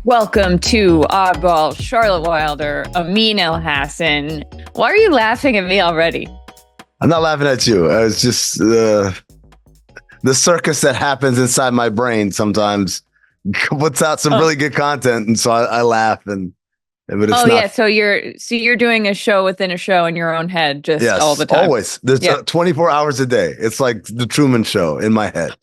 Welcome to Oddball, Charlotte Wilder, Amin Elhassan. Why are you laughing at me already? I'm not laughing at you. It's just the circus that happens inside my brain sometimes puts out some really good content, and so I laugh. But it's not. Yeah. So you're doing a show within a show in your own head, just all the time. Always. There's 24 hours a day. It's like the Truman Show in my head.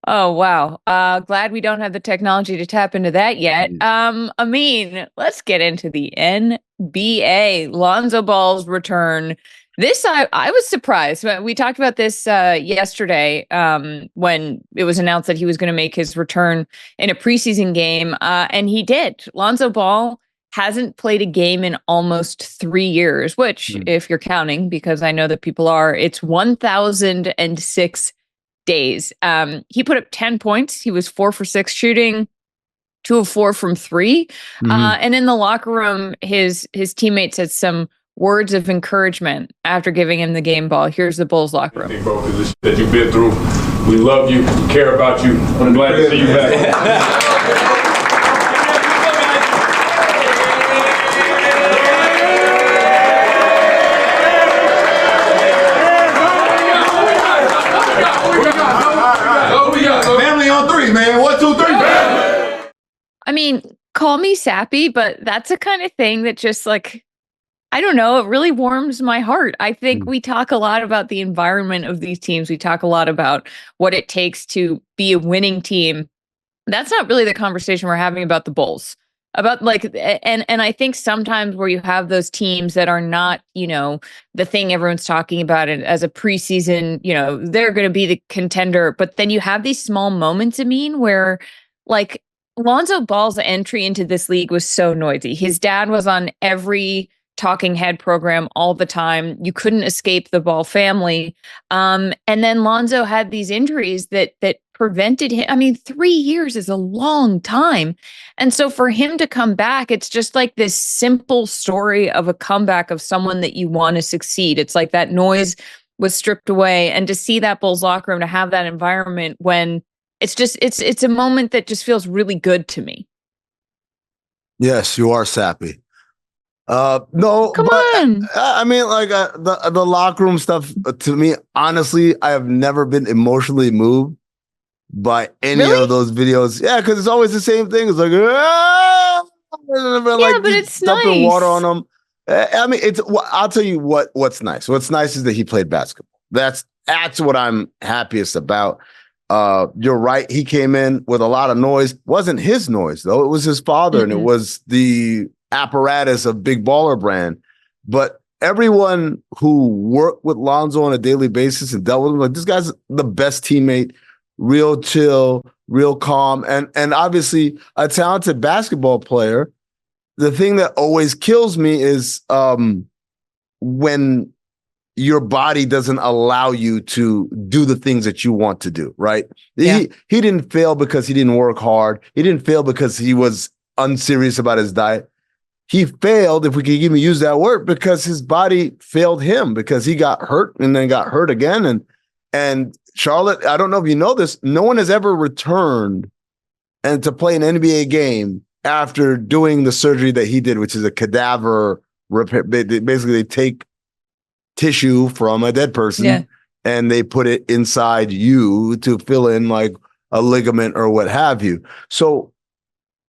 Oh, wow. Glad we don't have the technology to tap into that yet. Amin, let's get into the NBA. Lonzo Ball's return. This, I was surprised. We talked about this yesterday when it was announced that he was going to make his return in a preseason game, and he did. Lonzo Ball hasn't played a game in almost 3 years, which, if you're counting, because I know that people are, it's 1,006 days. He put up 10 points. He was 4 for 6 shooting, 2 of 4 from 3. And in the locker room, his teammates had some words of encouragement after giving him the game ball. Here's the Bulls locker room. Bro, for this that you've been through, we love you, we care about you. I'm glad to see you back. Family on 3, man. 1, 2, 3. I mean, call me sappy, but that's a kind of thing that just like, I don't know, it really warms my heart. I think we talk a lot about the environment of these teams. We talk a lot about what it takes to be a winning team. That's not really the conversation we're having about the Bulls. About like, and I think sometimes where you have those teams that are not, the thing everyone's talking about it as a preseason, they're going to be the contender. But then you have these small moments, where like Lonzo Ball's entry into this league was so noisy. His dad was on every talking head program all the time. You couldn't escape the Ball family. And then Lonzo had these injuries that prevented him. 3 years is a long time. And so for him to come back, it's just like this simple story of a comeback of someone that you want to succeed. It's like that noise was stripped away. And to see that Bulls locker room, to have that environment when it's a moment that just feels really good to me. Yes, you are sappy. No, come on. The locker room stuff, to me, honestly, I have never been emotionally moved by any of those videos. Yeah, because it's always the same thing. It's like, but it's dumping nice. water on them. I'll tell you what's nice. What's nice is that he played basketball. That's what I'm happiest about. You're right. He came in with a lot of noise. Wasn't his noise though. It was his father, and it was the apparatus of Big Baller Brand. But everyone who worked with Lonzo on a daily basis and dealt with him, like, this guy's the best teammate. Real chill, real calm, and obviously a talented basketball player. The thing that always kills me is when your body doesn't allow you to do the things that you want to do, right? Yeah. He didn't fail because he didn't work hard. He didn't fail because he was unserious about his diet. He failed, if we could even use that word, because his body failed him, because he got hurt and then got hurt again. And Charlotte, I don't know if you know this, no one has ever returned and to play an NBA game after doing the surgery that he did, which is a cadaver repair. Basically, they take tissue from a dead person and they put it inside you to fill in like a ligament or what have you. So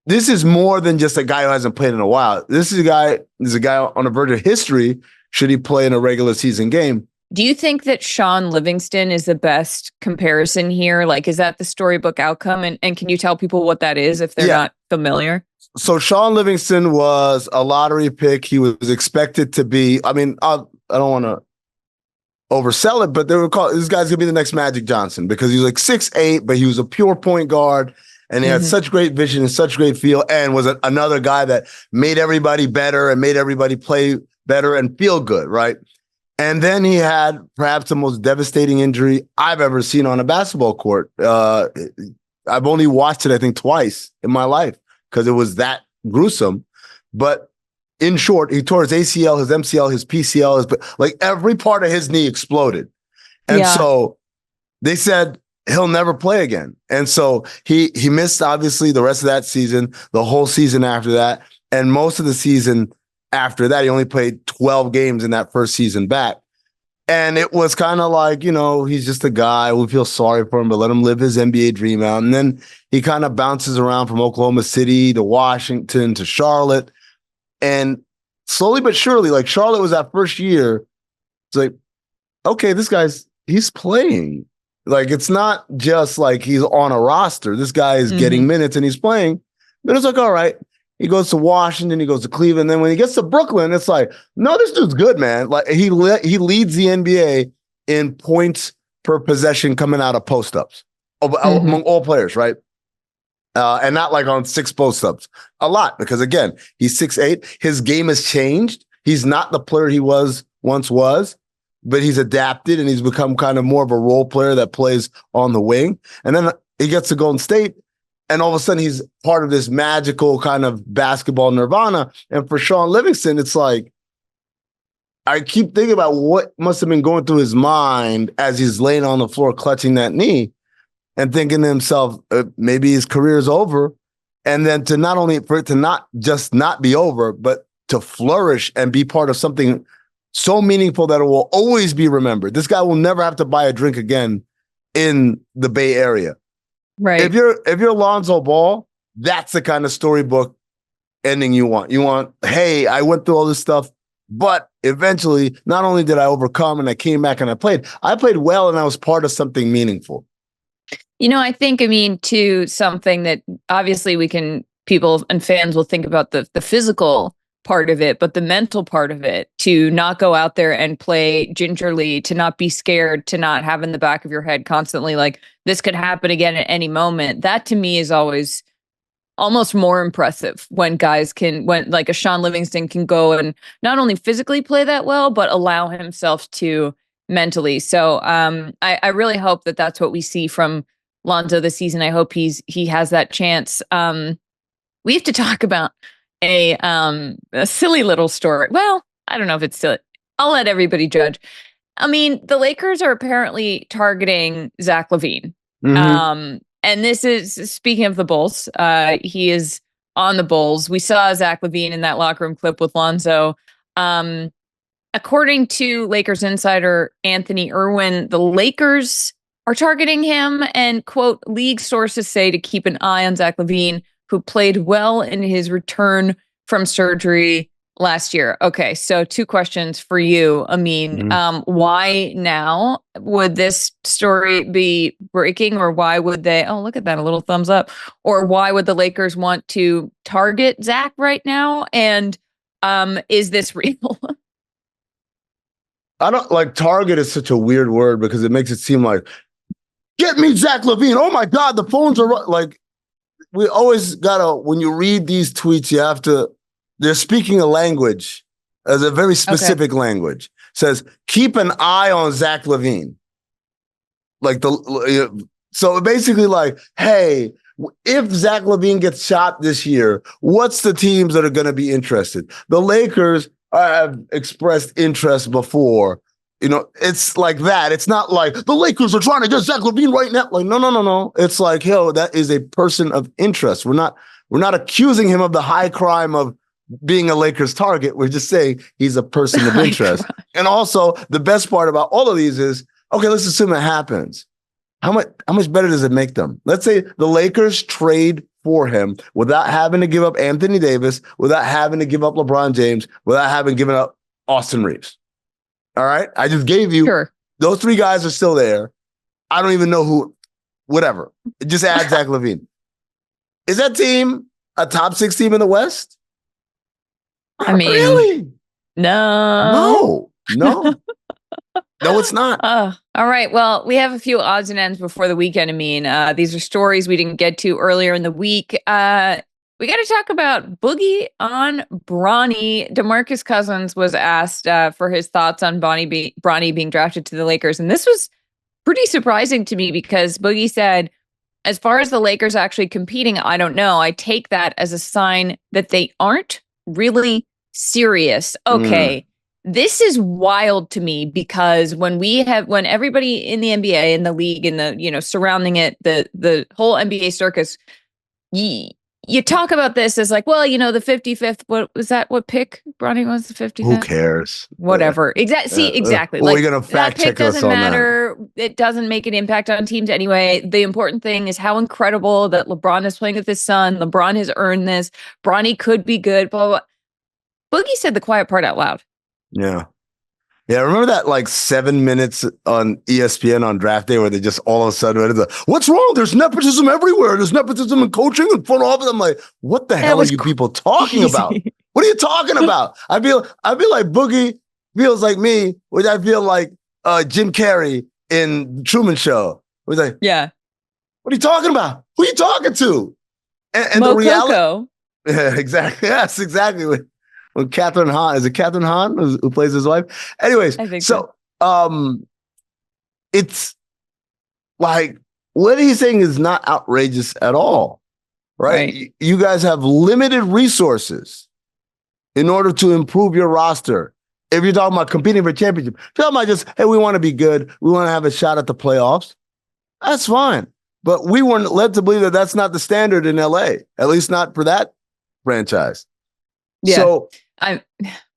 this is more than just a guy who hasn't played in a while. This is a guy on the verge of history should he play in a regular season game. Do you think that Shaun Livingston is the best comparison here? Like, is that the storybook outcome? And can you tell people what that is if they're not familiar? So Shaun Livingston was a lottery pick. He was expected to be, I don't want to oversell it, but they were called, this guy's going to be the next Magic Johnson, because he was like 6'8", but he was a pure point guard. And he had such great vision and such great feel, and was another guy that made everybody better and made everybody play better and feel good, right? And then he had perhaps the most devastating injury I've ever seen on a basketball court. I've only watched it, I think, twice in my life because it was that gruesome. But in short, he tore his ACL, his MCL, his PCL, like every part of his knee exploded. And so they said, he'll never play again. And so he missed, obviously, the rest of that season, the whole season after that, and most of the season after that. He only played 12 games in that first season back. And it was kind of like, he's just a guy. We feel sorry for him, but let him live his NBA dream out. And then he kind of bounces around from Oklahoma City to Washington to Charlotte. And slowly but surely, like Charlotte was that first year, it's like, okay, he's playing. Like, it's not just like he's on a roster. This guy is getting minutes and he's playing. But it's like, all right. He goes to Washington, he goes to Cleveland. Then when he gets to Brooklyn, it's like, no, this dude's good, man. Like he leads the NBA in points per possession coming out of post-ups among all players, right? And not like on 6 post-ups. A lot, because again, he's 6'8". His game has changed. He's not the player he once was, but he's adapted and he's become kind of more of a role player that plays on the wing. And then he gets to Golden State. And all of a sudden, he's part of this magical kind of basketball nirvana. And for Shaun Livingston, it's like, I keep thinking about what must have been going through his mind as he's laying on the floor clutching that knee and thinking to himself, maybe his career is over. And then for it to not just not be over, but to flourish and be part of something so meaningful that it will always be remembered. This guy will never have to buy a drink again in the Bay Area. Right. If you're Lonzo Ball, that's the kind of storybook ending you want. You want, hey, I went through all this stuff, but eventually, not only did I overcome and I came back and I played well and I was part of something meaningful. I think, to something that obviously people and fans will think about the physical part of it, but the mental part of it, to not go out there and play gingerly, to not be scared, to not have in the back of your head constantly like this could happen again at any moment. That to me is always almost more impressive when like a Shaun Livingston can go and not only physically play that well, but allow himself to mentally. So I really hope that that's what we see from Lonzo this season. I hope he has that chance. We have to talk about a silly little story. Well, I don't know if it's silly. I'll let everybody judge. The Lakers are apparently targeting Zach LaVine. And this is, speaking of the Bulls, he is on the Bulls. We saw Zach LaVine in that locker room clip with Lonzo. According to Lakers insider Anthony Irwin, the Lakers are targeting him, and, quote, league sources say to keep an eye on Zach LaVine, who played well in his return from surgery last year. Okay, so 2 questions for you, Amin. Why now would this story be breaking, or why would they, oh, look at that, a little thumbs up, or why would the Lakers want to target Zach right now? And is this real? I don't like target is such a weird word because it makes it seem like, get me Zach LaVine. Oh my God, the phones are like, we always gotta, when you read these tweets, they're speaking a language, as a very specific language. Says, keep an eye on Zach LaVine. So basically like, hey, if Zach LaVine gets shot this year, what's the teams that are going to be interested? The Lakers have expressed interest before. It's like that. It's not like the Lakers are trying to get Zach LaVine right now. Like, no. It's like, yo, that is a person of interest. We're not accusing him of the high crime of being a Lakers target. We're just saying he's a person of interest. And also, the best part about all of these is, okay, let's assume it happens. How much better does it make them? Let's say the Lakers trade for him without having to give up Anthony Davis, without having to give up LeBron James, without having given up Austin Reeves. All right? I just gave you, those 3 guys are still there. I don't even know who, whatever. Just add Zach LaVine. Is that team a top 6 team in the West? Really? No. No, it's not. All right. Well, we have a few odds and ends before the weekend. These are stories we didn't get to earlier in the week. We got to talk about Boogie on Bronny. DeMarcus Cousins was asked for his thoughts on Bronny being drafted to the Lakers. And this was pretty surprising to me because Boogie said, as far as the Lakers actually competing, I don't know. I take that as a sign that they aren't really serious. Okay. this is wild to me because when everybody in the NBA and the league and the, surrounding it, the whole NBA circus, you talk about this as like, well, the 55th, what was that? What pick Bronny was, the 55th? Who cares? Whatever. Exactly. Well, you're going to fact check us on matter. It doesn't make an impact on teams anyway. The important thing is how incredible that LeBron is playing with his son. LeBron has earned this. Bronny could be good, blah, blah, blah. Boogie said the quiet part out loud. Yeah. Yeah, remember that like 7 minutes on ESPN on draft day where they just all of a sudden, what's wrong? There's nepotism everywhere. There's nepotism in coaching and front office. I'm like, what the hell are you people talking about? What are you talking about? I feel like Boogie feels like me, which I feel like Jim Carrey in the Truman Show. Was like, yeah, what are you talking about? Who are you talking to? And Mo the reality, Coco. Yeah, exactly. Yes, exactly. When Catherine Hahn, is it Catherine Hahn who plays his wife? Anyways, I think so it's like what he's saying is not outrageous at all, right? You guys have limited resources in order to improve your roster. If you're talking about competing for a championship, if you're talking about just, hey, we want to be good, we want to have a shot at the playoffs, that's fine. But we weren't led to believe that that's not the standard in LA, at least not for that franchise. Yeah. So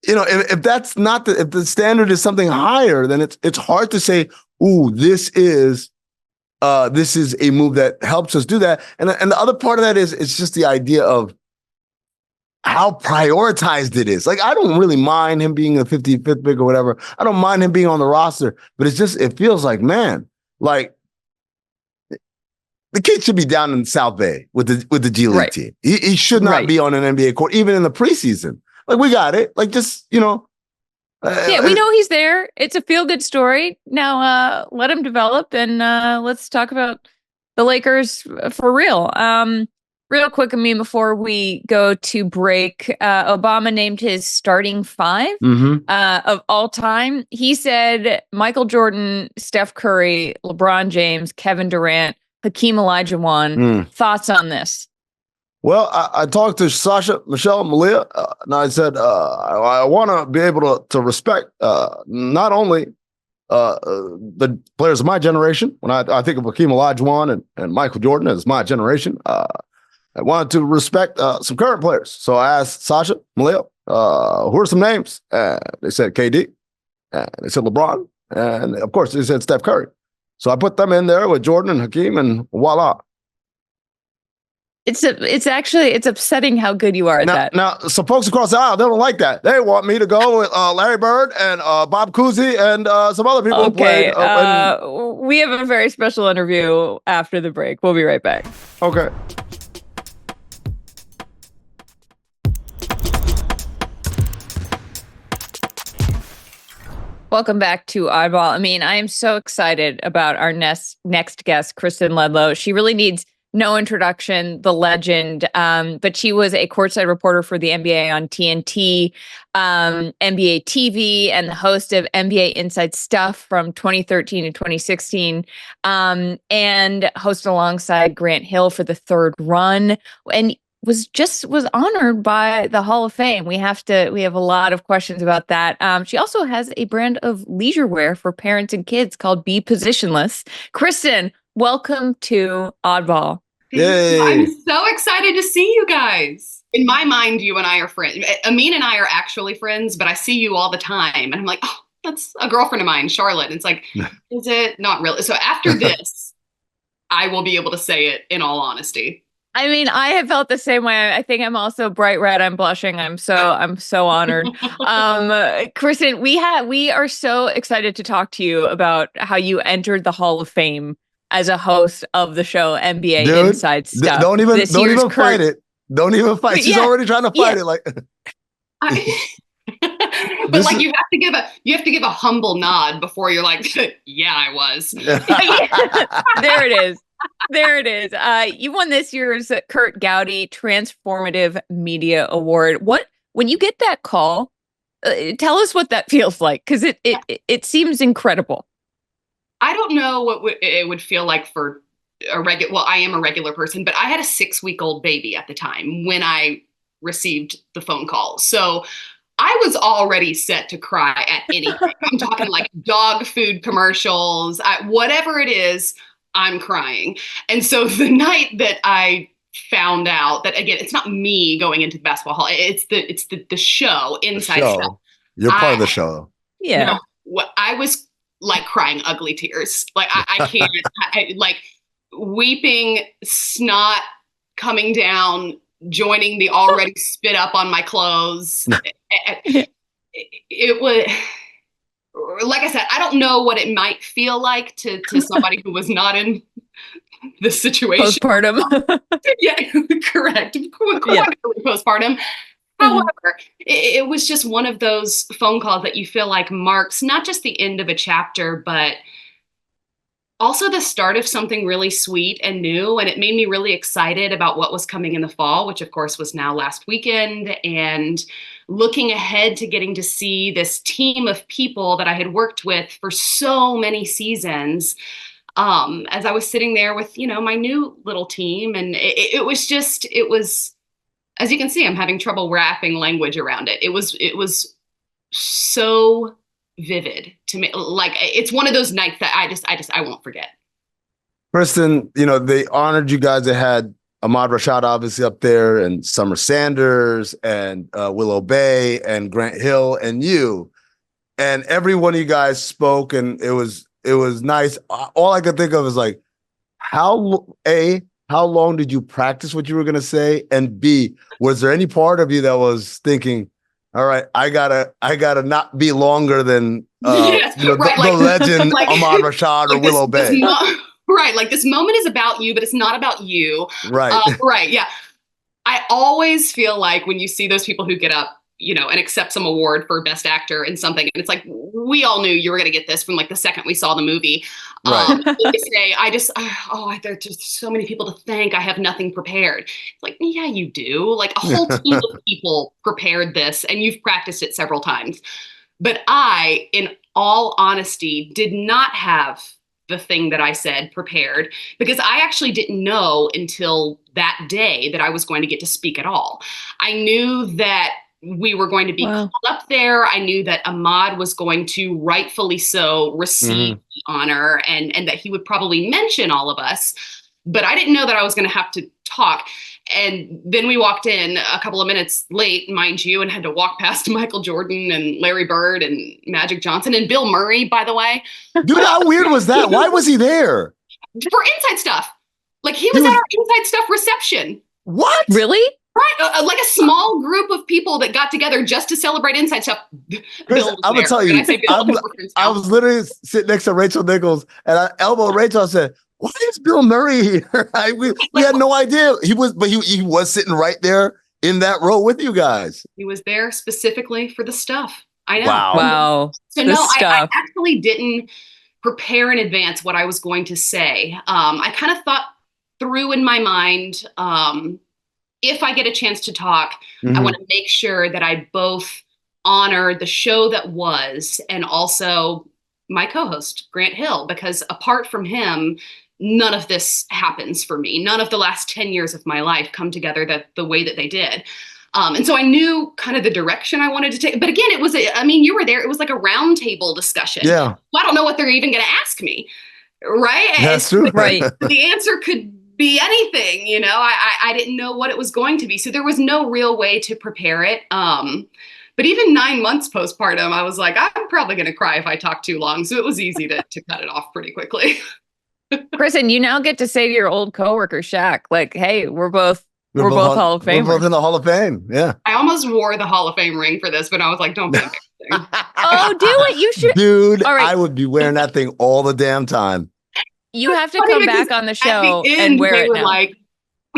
if that's not if the standard is something higher, then it's hard to say, ooh, this is a move that helps us do that. And the other part of that is it's just the idea of how prioritized it is. Like, I don't really mind him being a 55th pick or whatever. I don't mind him being on the roster, but it feels like, man, like the kid should be down in South Bay with the G League team. He should not be on an NBA court, even in the preseason. Like, we got it. Like, just, yeah, we know he's there. It's a feel-good story. Now, let him develop, and let's talk about the Lakers for real. Real quick, before we go to break, Obama named his starting 5 of all time. He said Michael Jordan, Steph Curry, LeBron James, Kevin Durant, Hakeem Olajuwon. Thoughts on this? Well, I talked to Sasha, Michelle, Malia, and I said, I want to be able to respect not only the players of my generation. When I think of Hakeem Olajuwon and Michael Jordan as my generation, I wanted to respect some current players. So I asked Sasha, Malia, who are some names? They said KD, and they said LeBron, and of course they said Steph Curry. So I put them in there with Jordan and Hakeem, and voila. It's upsetting how good you are at that. Now, some folks across the aisle, they don't like that. They want me to go with Larry Bird and Bob Cousy and some other people who played. We have a very special interview after the break. We'll be right back. Okay. Welcome back to Oddball. I am so excited about our next guest, Kristen Ledlow. She really needs no introduction, the legend, but she was a courtside reporter for the NBA on TNT, NBA TV, and the host of NBA Inside Stuff from 2013 to 2016, and hosted alongside Grant Hill for the Third Run, and was honored by the Hall of Fame. We have a lot of questions about that. She also has a brand of leisure wear for parents and kids called Be Positionless. Kristen, welcome to Oddball. Yay. I'm so excited to see you guys. In my mind, you and I are friends. Amin and I are actually friends, but I see you all the time. And I'm like, oh, that's a girlfriend of mine, Charlotte. And it's like, is it? Not really. So after this, I will be able to say it in all honesty. I have felt the same way. I think I'm also bright red. I'm blushing. I'm so honored. Kristen, we are so excited to talk to you about how you entered the Hall of Fame as a host of the show NBA Inside Stuff. Don't even fight it. Don't even fight. She's already trying to fight it. Like, but like you have to give a humble nod before you're like, yeah, I was. There it is. There it is. You won this year's Kurt Gowdy Transformative Media Award. When you get that call, tell us what that feels like, because it seems incredible. I don't know what it would feel like for a regular. Well, I am a regular person, but I had a 6-week-old baby at the time when I received the phone call. So I was already set to cry at anything. I'm talking like dog food commercials, whatever it is, I'm crying. And so the night that I found out that, again, it's not me going into the basketball hall, it's the show, Inside Stuff. You're part of the show. Yeah. I was like crying ugly tears. Like I can't, like weeping, snot coming down, joining the already spit up on my clothes. It was, like I said, I don't know what it might feel like to somebody who was not in the situation. Postpartum. Yeah, correct. Postpartum. However, it was just one of those phone calls that you feel like marks not just the end of a chapter, but also the start of something really sweet and new. And it made me really excited about what was coming in the fall, which of course was now last weekend, and looking ahead to getting to see this team of people that I had worked with for so many seasons. As I was sitting there with, my new little team, and it was, as you can see, I'm having trouble wrapping language around it. It was so vivid to me. Like, it's one of those nights that I won't forget. Kristen, they honored you guys. They had Ahmad Rashad obviously up there, and Summer Sanders, and Willow Bay, and Grant Hill, and you. And every one of you guys spoke, and it was nice. All I could think of is like, how long did you practice what you were going to say? And B, was there any part of you that was thinking, all right, I gotta not be longer than yes, the legend Ahmad Rashad or Willow Bay. Right, like this moment is about you, but it's not about you. Right. Right, yeah. I always feel like when you see those people who get up, and accept some award for best actor in something, and it's like, we all knew you were going to get this from like the second we saw the movie. Right. They say, there's just so many people to thank. I have nothing prepared. It's like, yeah, you do. Like a whole team of people prepared this, and you've practiced it several times. But I, in all honesty, did not have the thing that I said prepared, because I actually didn't know until that day that I was going to get to speak at all. I knew that we were going to be called up there. I knew that Ahmad was going to rightfully so receive the honor, and that he would probably mention all of us, but I didn't know that I was going to have to talk. And then we walked in a couple of minutes late, mind you, and had to walk past Michael Jordan and Larry Bird and Magic Johnson and Bill Murray, by the way. Dude, how weird was that? Why was he there? For Inside Stuff. Like he was at our Inside Stuff reception. What? Really? Right, like a small group of people that got together just to celebrate Inside Stuff. Chris, I'm gonna tell you, I was literally sitting next to Rachel Nichols, and I elbowed Rachel and said, "Why is Bill Murray here?" we had no idea he was sitting right there in that row with you guys. He was there specifically for the stuff. I know. Wow. So no, I actually didn't prepare in advance what I was going to say. I kind of thought through in my mind. If I get a chance to talk, I want to make sure that I both honor the show that was, and also my co-host, Grant Hill, because apart from him, none of this happens for me. None of the last 10 years of my life come together the way that they did. And so I knew kind of the direction I wanted to take. But again, you were there. It was like a roundtable discussion. Yeah. Well, I don't know what they're even going to ask me. Right. That's true. Right. The answer could be anything, I didn't know what it was going to be. So there was no real way to prepare it. But even 9 months postpartum, I was like, I'm probably going to cry if I talk too long. So it was easy to cut it off pretty quickly. Kristen, you now get to say to your old coworker, Shaq, like, hey, we're both Hall of Famers. We're both in the Hall of Fame. Yeah. I almost wore the Hall of Fame ring for this, but I was like, don't be embarrassing. Oh, do it. You should. Dude, all right. I would be wearing that thing all the damn time. You have to come back on the show and wear it now.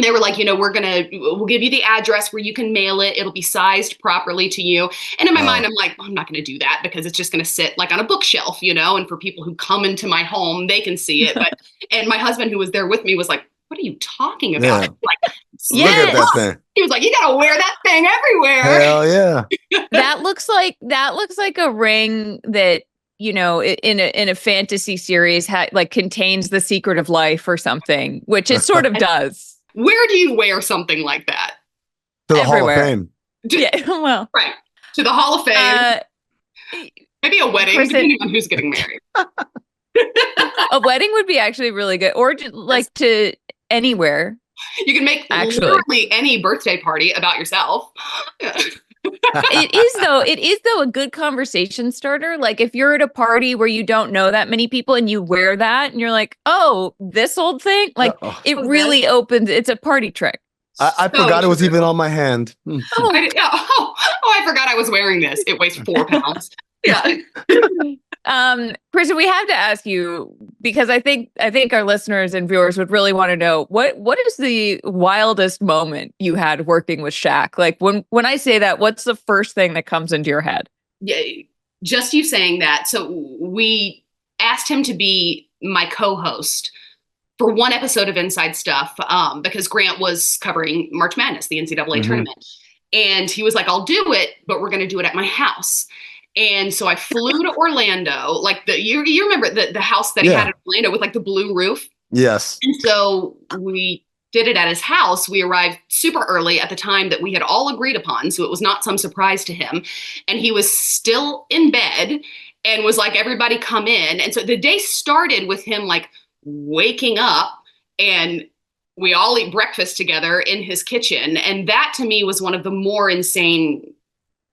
They were like, we'll give you the address where you can mail it. It'll be sized properly to you. And in my mind, I'm like, I'm not going to do that because it's just going to sit like on a bookshelf, and for people who come into my home, they can see it. But, and my husband who was there with me was like, what are you talking about? Yeah. Like, look at that thing. He was like, you got to wear that thing everywhere. Hell yeah. That looks like a ring that, in a fantasy series contains the secret of life or something, which it sort of does. Where do you wear something like that? To the Everywhere. Hall of Fame. Yeah, well. Right. To the Hall of Fame. Maybe a wedding, depending on who's getting married. A wedding would be actually really good, or like to anywhere. You can make literally any birthday party about yourself. It is though a good conversation starter. Like if you're at a party where you don't know that many people and you wear that and you're like, oh, this old thing, like it really opens. It's a party trick. I forgot it was even on my hand. I forgot I was wearing this. It weighs 4 pounds. Yeah. Kristen, we have to ask you, because I think our listeners and viewers would really want to know what is the wildest moment you had working with Shaq? Like when I say that, what's the first thing that comes into your head? Yeah, just you saying that. So we asked him to be my co-host for one episode of Inside Stuff, because Grant was covering March Madness, the NCAA tournament. And he was like, I'll do it, but we're going to do it at my house. And so I flew to Orlando, like you remember the house that he had in Orlando with like the blue roof? Yes. And so we did it at his house. We arrived super early at the time that we had all agreed upon. So it was not some surprise to him. And he was still in bed and was like, everybody come in. And so the day started with him like waking up, and we all eat breakfast together in his kitchen. And that to me was one of the more insane,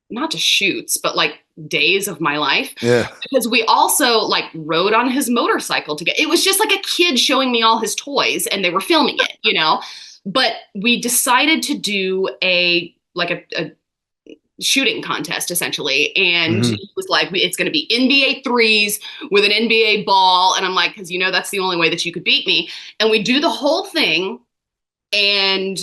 not just shoots, but like days of my life. Yeah. Because we also like rode on his motorcycle together. It was just like a kid showing me all his toys and they were filming it, you know? But we decided to do a shooting contest essentially. And it was like, it's going to be NBA threes with an NBA ball. And I'm like, cause you know, that's the only way that you could beat me. And we do the whole thing. And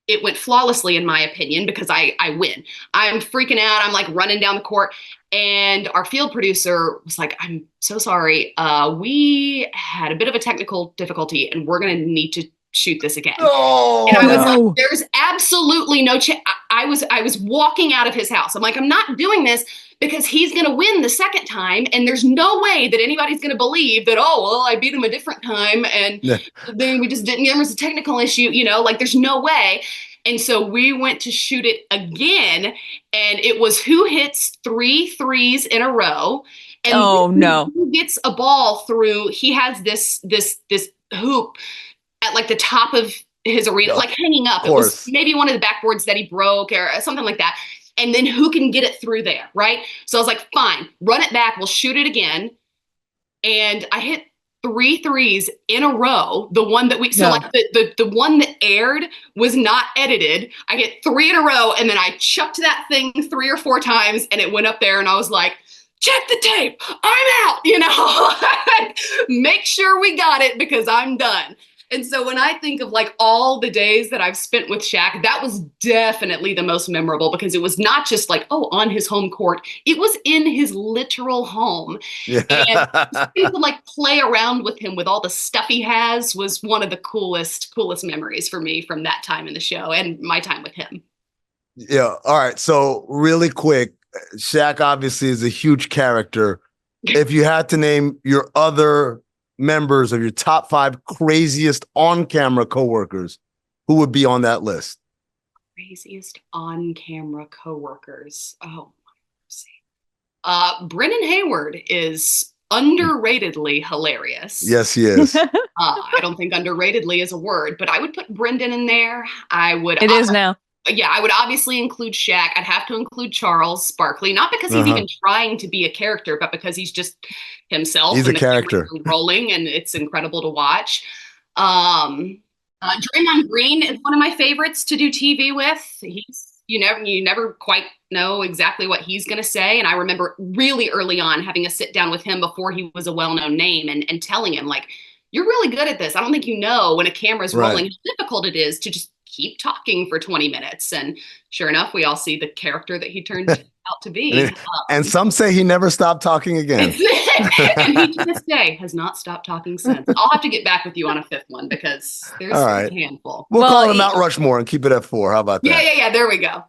it went flawlessly in my opinion, because I win. I'm freaking out. I'm like running down the court. And our field producer was like, I'm so sorry. We had a bit of a technical difficulty and we're going to need to shoot this again. Oh, and I was like, there's absolutely no chance. I was walking out of his house. I'm like, I'm not doing this because he's going to win the second time. And there's no way that anybody's going to believe that, oh, well, I beat him a different time. And then we just didn't, there was a technical issue, you know, like there's no way. And so we went to shoot it again. And it was who hits 3 threes in a row. And who gets a ball through, he has this hoop at like the top of his arena, like hanging up. It was maybe one of the backboards that he broke or something like that. And then who can get it through there, right? So I was like, fine, run it back. We'll shoot it again. And I hit 3 threes in a row. The one that like the one that aired was not edited. I hit 3 in a row, and then I chucked that thing 3 or 4 times, and it went up there, and I was like, check the tape. I'm out, you know? Make sure we got it because I'm done. And so when I think of like all the days that I've spent with Shaq, that was definitely the most memorable, because it was not just like, oh, on his home court. It was in his literal home. Yeah. And to like play around with him with all the stuff he has was one of the coolest memories for me from that time in the show and my time with him. Yeah. All right. So really quick, Shaq obviously is a huge character. If you had to name your other members of your top 5 craziest on-camera coworkers, who would be on that list? Craziest on-camera coworkers. Oh, Brennan Hayward is underratedly hilarious. Yes, he is. I don't think underratedly is a word, but I would put Brendan in there. It is now. Yeah, I would obviously include Shaq. I'd have to include Charles Barkley, not because he's even trying to be a character, but because he's just himself. He's a character. Rolling, and it's incredible to watch. Draymond Green is one of my favorites to do TV with. You never quite know exactly what he's going to say. And I remember really early on having a sit down with him before he was a well-known name and telling him, like, you're really good at this. I don't think you know when a camera's rolling how difficult it is to just keep talking for 20 minutes. And sure enough, we all see the character that he turned out to be. And some say he never stopped talking again. And he to this day has not stopped talking since. I'll have to get back with you on a 5th one, because there's a handful. We'll call him Mount Rushmore and keep it at 4. How about that? Yeah. There we go.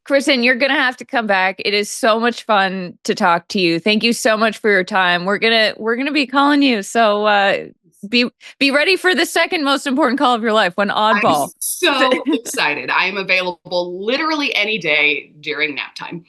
Kristen, you're going to have to come back. It is so much fun to talk to you. Thank you so much for your time. We're going to be calling you. So be ready for the second most important call of your life when Oddball. I'm so excited. I am available literally any day during nap time.